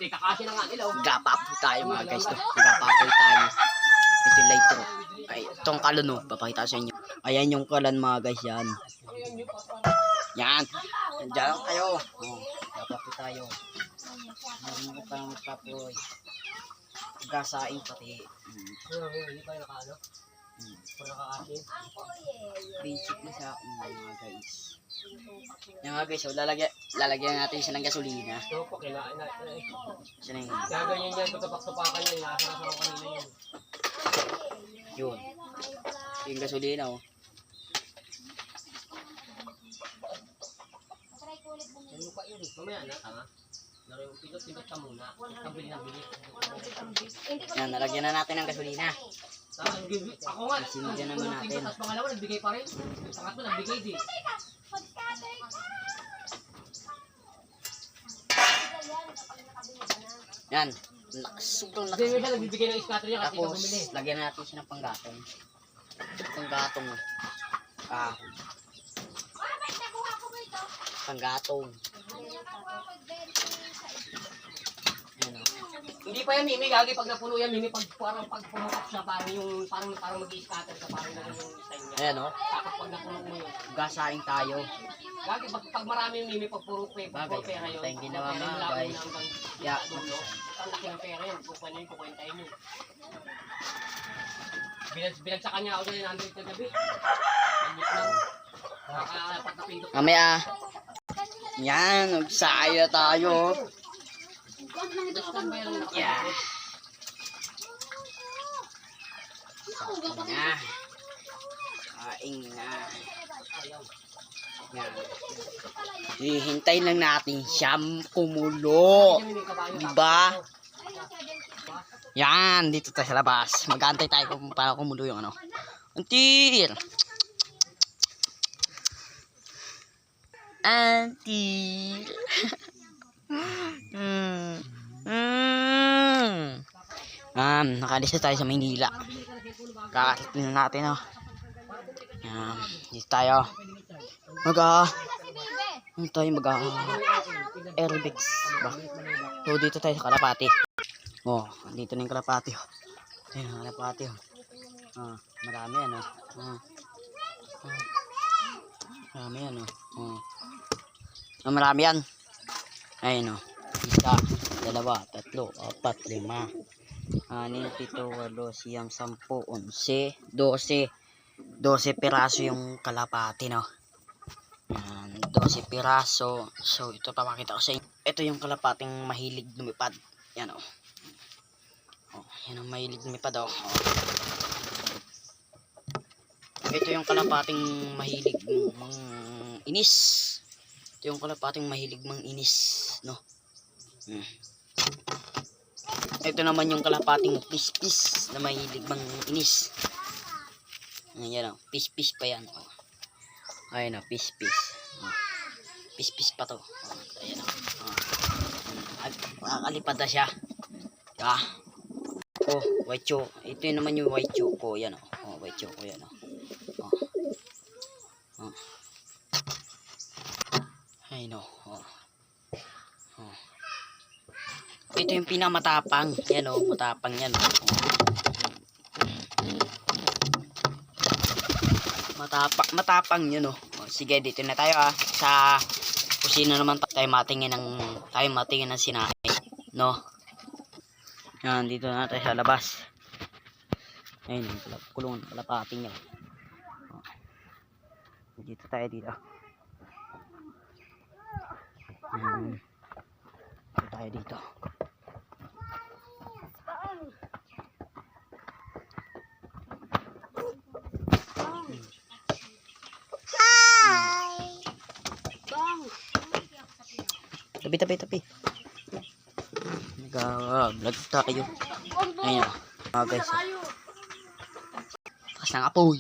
Kakasin na nga nila. Gapapoy tayo mga guys. Gapapoy tayo. Ito yung light ko. Ay, itong kalan no. Papakita sa inyo. Ayan yung kalan mga guys. Yan. Yan. Diyan kayo. Oh, gapapoy tayo. Meron ko parang magpapoy. Gasain pati. Hindi pa yung nakaano? Kung nakakasin. Basic na sa mga guys. Yan mga guys. So, lalagyan natin siya ng gasolina. So, po, kailangan natin eh. Siya na yun. Gaganyan yan. Tutupak-tupakan yan. Nasa ko kanina yan. Yun. Yung gasolina oh. Ano pa yun? Mamaya na, tanga. Pinot ka muna. Kambili ng bili. Yan, nalagyan na natin ng gasolina. Ako nga. Sinigyan naman natin. Tapos pangalawa, nagbigay pa rin. Pangatlo, nagbigay din. Yan. Sobrang Hindi mo lakas. siya nagbibigay ng scatter niya kasi ikaw Tapos, bumili. lagyan natin siya ng panggatong. Panggatong. Ah. Panggatong. Yan oh. Hindi pa yan, Mimi. Gagi pag napuno yan, Mimi. Parang pag pumutok siya, parang mag-i-scatter ka. Parang naman yung style niya. Ayan oh. Tapos pag napuno mo yun. Gasain tayo. Gagi, pag marami yung Mimi, pag puro pera yun. Tayong ginawa puro pera mga yung labo guys. na hanggang Yeah. dulo. Ang laki ng pera yun. Kukwentahin yun. Binagsakan niya ako dyan 100 na gabi. Paglit lang. Nakakapat na pindot. Mamaya. Yan. Nagsaya tayo. Yeah. Na. Kain na. Yan. Hihintay lang natin siyang kumulo. Diba? Yan. Dito tayo sa labas. Mag-aantay tayo para kumulo yung ano. Until. Until. Nakalis na tayo sa Maynila. Kakakit na natin oh. Yan. Dito tayo. Aerobics ba? So dito tayo sa Kalapati. Oh, dito na yung Kalapati oh. Ayun ang Kalapati oh. Marami yan oh. Marami yan oh. Marami yan. Ayun oh. Isa, dalawa, tatlo, apat, lima, 6, 7, 8, 9, 10, 11, 12 piraso yung kalapati no. Yan, 12 piraso. So ito papakita ko sa inyo. Ito yung kalapating mahilig lumipad. Yan oh. Yan ang mahilig lumipad oh. Ito yung kalapating mahilig inis. Ito yung kalapating mahilig inis no. Ito naman yung kalapating pispis na mahilig inis. Ayan o, pispis pa yan. Ayan o, pispis. Pispis pa to. Ayan o. Nakakalipad na siya. Oh, white choco. Ito yun naman yung white choco. Ayan o. White choco yan o. Ayan o. Ito yung pinamatapang. Yan o, matapang yan. Matapang yun o. Sige, dito na tayo sa kusina naman tayo matingin ng sinain. No? Yan, dito na tayo sa labas. Ayun, kulungan ng kalapati niya. Dito tayo dito. Dito tayo dito. Tabi. Nag-vlog tayo. Ayun. Guys. Takas ng apoy.